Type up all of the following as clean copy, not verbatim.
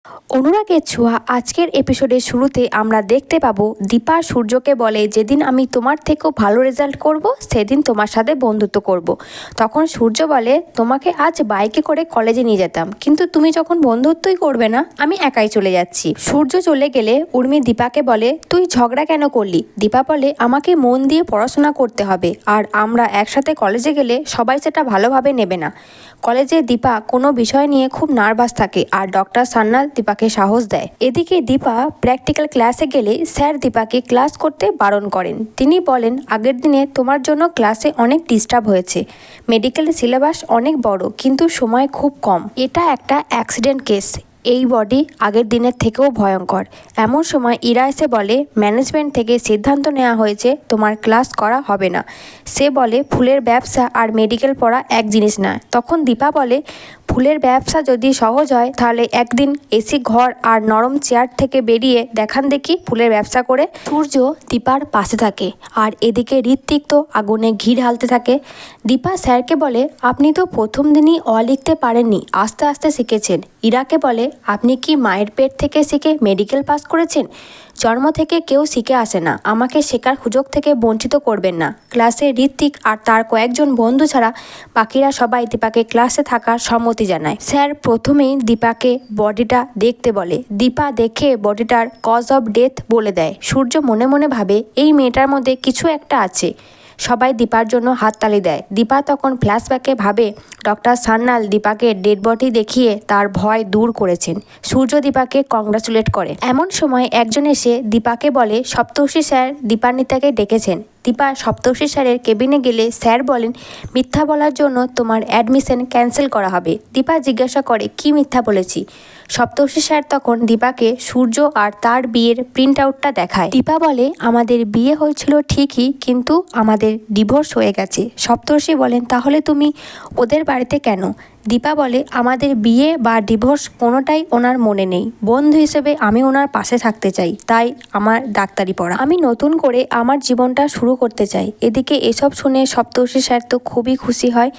অনুরাগের ছোঁয়া আজকের এপিসোডের শুরুতে আমরা দেখতে পাবো দীপা সূর্যকে বলে, যেদিন আমি তোমার থেকেও ভালো রেজাল্ট করব সেদিন তোমার সাথে বন্ধুত্ব করব। তখন সূর্য বলে, তোমাকে আজ বাইকে করে কলেজে নিয়ে যেতাম, কিন্তু তুমি যখন বন্ধুত্বই করবে না, আমি একাই চলে যাচ্ছি। সূর্য চলে গেলে উর্মি দীপাকে বলে, তুই ঝগড়া কেন করলি? দীপা বলে, আমাকে মন দিয়ে পড়াশোনা করতে হবে, আর আমরা একসাথে কলেজে গেলে সবাই সেটা ভালোভাবে নেবে না। কলেজে দীপা কোনো বিষয় নিয়ে খুব নার্ভাস থাকে, আর ডক্টর সান্যাল দীপাকে সাহস দেয়। এদিকে দীপা প্র্যাকটিক্যাল ক্লাসে গেলে স্যার দীপাকে ক্লাস করতে বারণ করেন। তিনি বলেন, আগের দিনে তোমার জন্য ক্লাসে অনেক ডিস্টার্ব হয়েছে। মেডিকেল সিলেবাস অনেক বড়, কিন্তু সময় খুব কম। এটা একটা অ্যাক্সিডেন্ট কেস। এই বডি আগের দিনের থেকেও ভয়ঙ্কর। এমন সময় ইরা এসে বলে, ম্যানেজমেন্ট থেকে সিদ্ধান্ত নেওয়া হয়েছে তোমার ক্লাস করা হবে না। সে বলে, ফুলের ব্যবসা আর মেডিকেল পড়া এক জিনিস না। তখন দীপা বলে, ফুলের ব্যবসা যদি সহজ হয় তাহলে একদিন এসি ঘর আর নরম চেয়ার থেকে বেরিয়ে দেখান দেখি ফুলের ব্যবসা করে। সূর্য দীপার পাশে থাকে, আর এদিকে ঋত্বিক তো আগুনে ঘি ঢালতে থাকে। দীপা স্যারকে বলে, আপনি তো প্রথম দিনই লিখতে পারেননি, আস্তে আস্তে শিখেছেন। ইরাকে বলে, আপনি কি মায়ের পেট থেকে শিখে মেডিকেল পাস করেছেন? জন্ম থেকে কেউ শিখে আসে না, আমাকে শেখার সুযোগ থেকে বঞ্চিত করবেন না। ক্লাসে ঋত্বিক আর তার কয়েকজন বন্ধু ছাড়া বাকিরা সবাই দীপাকে ক্লাসে থাকার সম্মতি জানায়। স্যার প্রথমেই দীপাকে বডিটা দেখতে বলে। দীপা দেখে বডিটার কজ অফ ডেথ বলে দেয়। সূর্য মনে মনে ভাবে, এই মেয়েটার মধ্যে কিছু একটা আছে। সবাই দীপার জন্য হাততালি দেয়। দীপা তখন ফ্ল্যাশব্যাকে ভাবে, ডক্টর সান্যাল দীপাকে ডেড বডি দেখিয়ে তার ভয় দূর করেছেন। সূর্য দীপাকে কংগ্রাচুলেট করে। এমন সময় একজন এসে দীপাকে বলে, সপ্তর্ষি স্যার দীপান্বিতাকে ডেকেছেন। দীপা সপ্তর্ষি স্যারের কেবিনে গেলে স্যার বলেন, মিথ্যা বলার জন্য তোমার অ্যাডমিশন ক্যান্সেল করা হবে। দীপা জিজ্ঞাসা করে, কি মিথ্যা বলেছি? সপ্তর্ষি স্যার তখন দীপাকে সূর্য আর তার বিয়ের প্রিন্ট আউটটা দেখায়। দীপা বলে, আমাদের বিয়ে হয়েছিল ঠিকই, কিন্তু আমাদের ডিভোর্স হয়ে গেছে। সপ্তর্ষি বলেন, তাহলে তুমি ওদের বাড়িতে কেন? দীপা বলে, আমাদের বিয়ে বা ডিভোর্স কোনোটাই ওনার মনে নেই। বন্ধু হিসেবে আমি ওনার পাশে থাকতে চাই, তাই আমার ডাক্তারি পড়া। আমি নতুন করে আমার জীবনটা শুরু করতে চাই। এদিকে এসব শুনে সপ্তর্ষি স্যার তো খুবই খুশি হয়।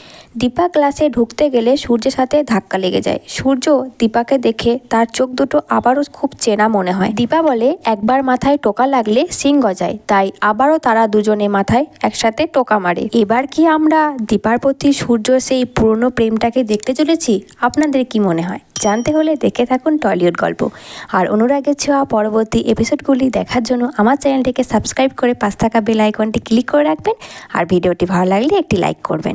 দীপা ক্লাসে ঢুকতে গেলে সূর্যের সাথে ধাক্কা লেগে যায়। সূর্য দীপাকে দেখে তার চোখ দুটো আবারও খুব চেনা মনে হয়। দীপা বলে, একবার মাথায় টোকা লাগলে শিং গজায়, তাই আবারও তারা দুজনে মাথায় একসাথে টোকা মারে। এবার কি আমরা দীপার প্রতি সূর্য সেই পুরনো প্রেমটাকে দেখতে চলেছি? আপনাদের কি মনে হয়? জানতে হলে দেখে থাকুন টলিউড গল্প। আর অনুরাগের ছোঁয়া পরবর্তী এপিসোডগুলি দেখার জন্য আমার চ্যানেলটিকে সাবস্ক্রাইব করে পাশে থাকা বেল আইকনটি ক্লিক করে রাখবেন। আর ভিডিওটি ভালো লাগলে একটি লাইক করবেন।